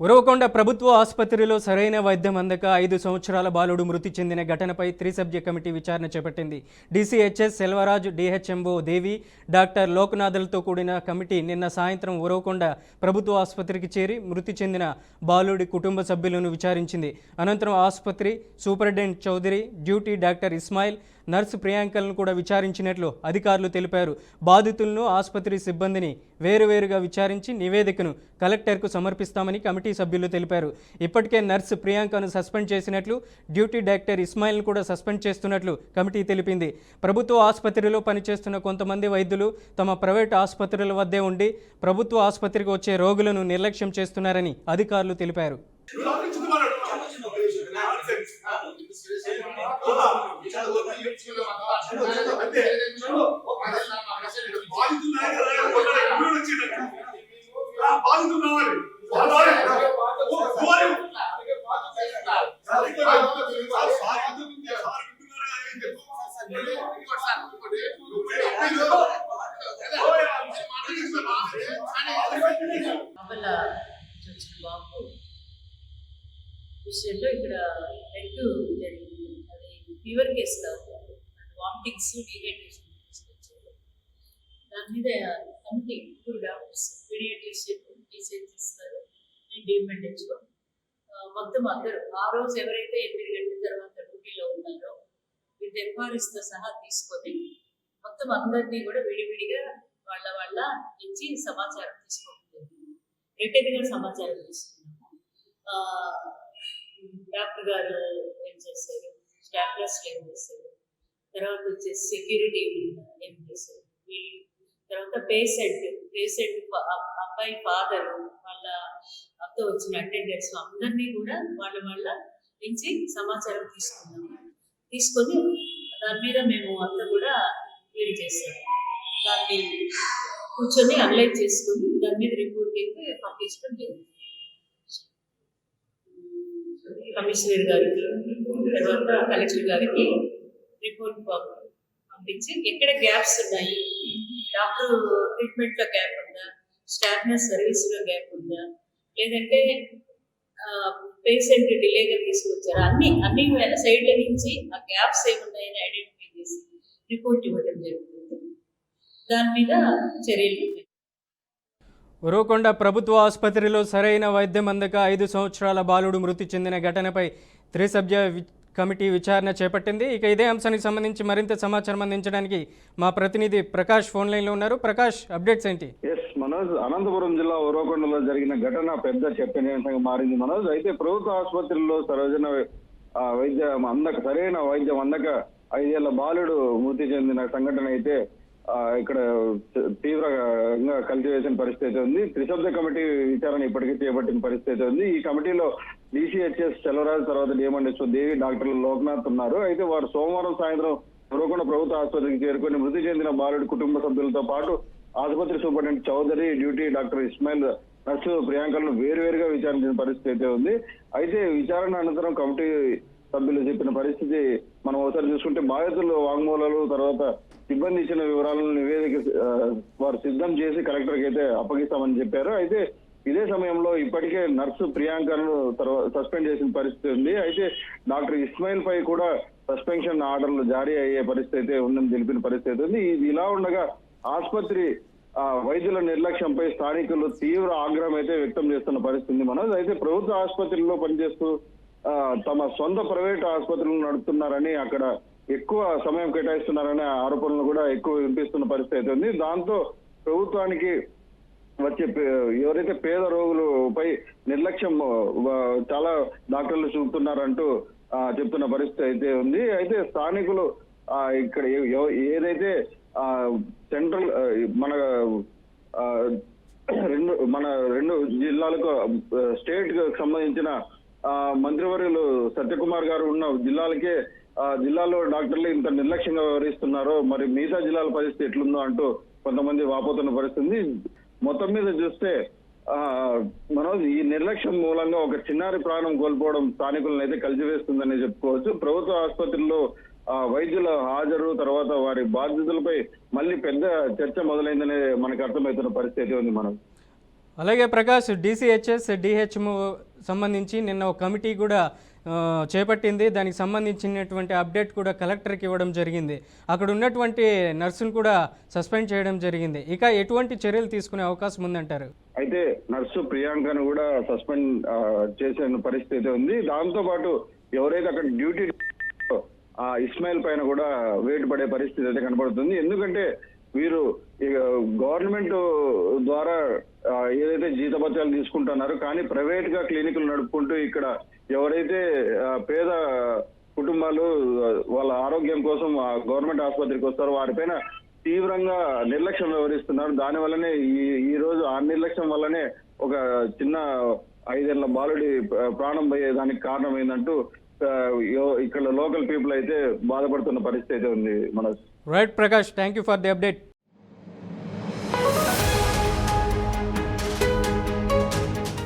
ఉరవకొండ ప్రభుత్వ ఆసుపత్రిలో సరైన వైద్యం అందక 5 సంవత్సరాల బాలుడు మృతి చెందిన ఘటనపై త్రిసభ్య కమిటీ విచారణ చేపట్టింది. డీసీహెచ్ఎస్ సెల్వరాజ్, డిహెచ్ఎంఓ దేవి, డాక్టర్ లోక్నాథ్లతో కూడిన కమిటీ నిన్న సాయంత్రం ఉరవకొండ ప్రభుత్వ ఆసుపత్రికి చేరి మృతి చెందిన బాలుడి కుటుంబ సభ్యులను విచారించింది. అనంతరం ఆసుపత్రి superintendent Chaudhary, duty doctor Ismail, nurse ప్రియాంకలను కూడా విచారించినట్లు అధికారులు తెలిపారు. బాధితులను, ఆసుపత్రి సిబ్బందిని వేరువేరుగా విచారించి నివేదికను కలెక్టర్కు సమర్పిస్తామని కమిటీ సభ్యులు తెలిపారు. ఇప్పటికే నర్సు ప్రియాంకను సస్పెండ్ చేసినట్లు, డ్యూటీ డాక్టర్ ఇస్మాయిల్ను కూడా సస్పెండ్ చేస్తున్నట్లు కమిటీ తెలిపింది. ప్రభుత్వ ఆసుపత్రిలో పనిచేస్తున్న కొంతమంది వైద్యులు తమ ప్రైవేటు ఆసుపత్రుల వద్దే ఉండి ప్రభుత్వ ఆసుపత్రికి వచ్చే రోగులను నిర్లక్ష్యం చేస్తున్నారని అధికారులు తెలిపారు. విషయంలో ఇక్కడ హెడ్ జరిగింది. అది ఫీవర్ కేసు కాదు, వామిటింగ్స్, డీహైడ్రేషన్ తీసుకొచ్చారు. దాని మీద కమిటీ ముగ్గురు డాక్టర్స్, పీడియాట్రిషియన్, డీసీహెచ్ఎస్ గారు, డిఎంఎన్హెచ్ఓ, మొత్తం అందరూ ఆ రోజు ఎవరైతే 8 గంటల తర్వాత డ్యూటీలో ఉన్నారో విత్ ఎఫ్ఆర్ఎస్తో సహా తీసుకొని మొత్తం అందరినీ కూడా విడివిడిగా వాళ్ళ నుంచి సమాచారం తీసుకుంటుంది. రిటర్న్గా సమాచారం తీసుకున్నాము. డాక్టర్ గారు ఏం చేశారు, స్టాఫ్ నర్స్లు ఏం చేశారు, తర్వాత వచ్చేసి సెక్యూరిటీ ఏం చేశారు, తర్వాత పేషెంట్ అబ్బాయి ఫాదర్, వాళ్ళ అతో వచ్చిన అటెండర్స్ అందరినీ కూడా వాళ్ళ నుంచి సమాచారం తీసుకున్నాము. తీసుకొని దాని మీద మేము అంతా కూడా క్లియర్ చేసాము. దాన్ని కూర్చొని అనలైజ్ చేసుకొని దాని మీద రిపోర్టింగ్ పంపించడం జరిగింది. కమిషనర్ గారికి, తర్వాత కలెక్టర్ గారికి రిపోర్ట్ పంపించి ఎక్కడ గ్యాప్స్ ఉన్నాయి, డాక్టర్ ట్రీట్మెంట్లో గ్యాప్ ఉందా, స్టాఫ్ నర్స్ సర్వీస్లో గ్యాప్ ఉందా, లేదంటే పేషెంట్ డిలేగా తీసుకొచ్చారా, అన్ని సైడ్ల నుంచి ఆ గ్యాప్స్ ఏమున్నాయని ఐడెంటిఫై చేసి రిపోర్ట్ ఇవ్వడం జరుగుతుంది. దాని మీద చర్యలు. ఉరవకొండ ప్రభుత్వ ఆసుపత్రిలో సరైన వైద్యం అందక 5 సంవత్సరాల బాలుడు మృతి చెందిన ఘటనపై త్రిసభ్య కమిటీ విచారణ చేపట్టింది. ఇక ఇదే అంశానికి సంబంధించి మరింత సమాచారం అందించడానికి మా ప్రతినిధి ప్రకాష్ ఫోన్ లైన్లో ఉన్నారు. ప్రకాష్, అప్డేట్స్ ఏంటి? మనోజ్, అనంతపురం జిల్లా ఉరవకొండలో జరిగిన ఘటన పెద్ద చర్చనీయాంశంగా మారింది. మనోజ్, అయితే ప్రభుత్వ ఆసుపత్రుల్లో సరైన వైద్యం అందక 5 ఏళ్ల బాలుడు మృతి చెందిన సంఘటన అయితే ఇక్కడ తీవ్రంగా కలిసివేసిన పరిస్థితి ఉంది. త్రిసభ్య కమిటీ విచారణ ఇప్పటికీ చేపట్టిన పరిస్థితి ఉంది. ఈ కమిటీలో డీసీహెచ్ఎస్ సెల్వరాజ్, తర్వాత డిఎంఎన్హెచ్ఓ దేవి, డాక్టర్ లోక్నాథ్ ఉన్నారు. అయితే వారు సోమవారం సాయంత్రం ఉరవకొండ ప్రభుత్వ ఆసుపత్రికి చేరుకుని మృతి చెందిన బాలుడి కుటుంబ సభ్యులతో పాటు ఆసుపత్రి superintendent Chaudhary, duty doctor Ismail, nurse ప్రియాంకలను వేరువేరుగా విచారించిన పరిస్థితి అయితే ఉంది. అయితే విచారణ అనంతరం కమిటీ సభ్యులు చెప్పిన పరిస్థితి మనం ఒకసారి చూసుకుంటే, బాధితులు వాంగ్మూలాలు, తర్వాత సిబ్బంది ఇచ్చిన వివరాలను నివేదిక వారు సిద్ధం చేసి కలెక్టర్కి అయితే అప్పగిస్తామని చెప్పారు. అయితే ఇదే సమయంలో ఇప్పటికే నర్సు ప్రియాంకను సస్పెండ్ చేసిన పరిస్థితి ఉంది. అయితే డాక్టర్ ఇస్మాయిల్ పై కూడా సస్పెన్షన్ ఆర్డర్లు జారీ అయ్యే పరిస్థితి అయితే ఉందని తెలిపిన పరిస్థితి ఉంది. ఇది ఇలా ఉండగా ఆసుపత్రి వైద్యుల నిర్లక్ష్యంపై స్థానికులు తీవ్ర ఆగ్రహం అయితే వ్యక్తం చేస్తున్న పరిస్థితి మనోజ్. అయితే ప్రభుత్వ ఆసుపత్రిలో పనిచేస్తూ తమ సొంత ప్రైవేట్ ఆసుపత్రులను నడుపుతున్నారని, అక్కడ ఎక్కువ సమయం కేటాయిస్తున్నారనే ఆరోపణలు కూడా ఎక్కువ వినిపిస్తున్న పరిస్థితి ఉంది. దాంతో ప్రభుత్వానికి వచ్చే ఎవరైతే పేద రోగులపై నిర్లక్ష్యం చాలా డాక్టర్లు చూపుతున్నారంటూ చెప్తున్న పరిస్థితి అయితే ఉంది. అయితే స్థానికులు ఇక్కడ ఏదైతే సెంట్రల్ మన రెండు జిల్లాలకు స్టేట్ కు సంబంధించిన మంత్రివర్యులు సత్యకుమార్ గారు ఉన్న జిల్లాలో డాక్టర్లు ఇంత నిర్లక్ష్యంగా వ్యవహరిస్తున్నారో మరి మిగతా జిల్లాల పరిస్థితి ఎట్లుందో అంటూ కొంతమంది వాపోతున్న పరిస్థితి. మొత్తం మీద చూస్తే మనోజ్, ఈ నిర్లక్ష్యం మూలంగా ఒక చిన్నారి ప్రాణం కోల్పోవడం స్థానికులను అయితే కలిసివేస్తుందని చెప్పుకోవచ్చు. ప్రభుత్వ ఆసుపత్రుల్లో వైద్యుల హాజరు, తర్వాత వారి బాధ్యతలపై మళ్ళీ పెద్ద చర్చ మొదలైందనే మనకు అర్థమవుతున్న పరిస్థితి ఉంది. మనం అలాగే ప్రకాష్, DCHS DHMO సంబంధించి నిన్న ఒక కమిటీ కూడా చేపట్టింది. దానికి సంబంధించినటువంటి అప్డేట్ కూడా కలెక్టర్కి ఇవ్వడం జరిగింది. అక్కడ ఉన్నటువంటి నర్సును కూడా సస్పెండ్ చేయడం జరిగింది. ఇక ఎటువంటి చర్యలు తీసుకునే అవకాశం ఉందంటారు? అయితే నర్సు ప్రియాంకను కూడా సస్పెండ్ చేసే పరిస్థితి ఉంది. దాంతో పాటు ఎవరైతే అక్కడ డ్యూటీ ఇస్మాయిల్ పైన కూడా వేటు పడే పరిస్థితి అయితే కనబడుతుంది. ఎందుకంటే వీరు గవర్నమెంట్ ద్వారా ఏదైతే జీతభత్యాలు తీసుకుంటున్నారో కానీ ప్రైవేట్ గా క్లినిక్లు నడుపుకుంటూ ఇక్కడ ఎవరైతే పేద కుటుంబాలు వాళ్ళ ఆరోగ్యం కోసం గవర్నమెంట్ ఆసుపత్రికి వస్తారో వారిపైన తీవ్రంగా నిర్లక్ష్యం వ్యవహరిస్తున్నారు. దాని వల్లనే ఈ రోజు ఆ నిర్లక్ష్యం వల్లనే ఒక చిన్న 5 ఏళ్ల బాలుడి ప్రాణం పోయేదానికి కారణం ఏందంటూ ఇక్కడ లోకల్ పీపుల్ అయితే బాధపడుతున్న పరిస్థితి అయితే ఉంది. మన right Prakash, thank you for the update.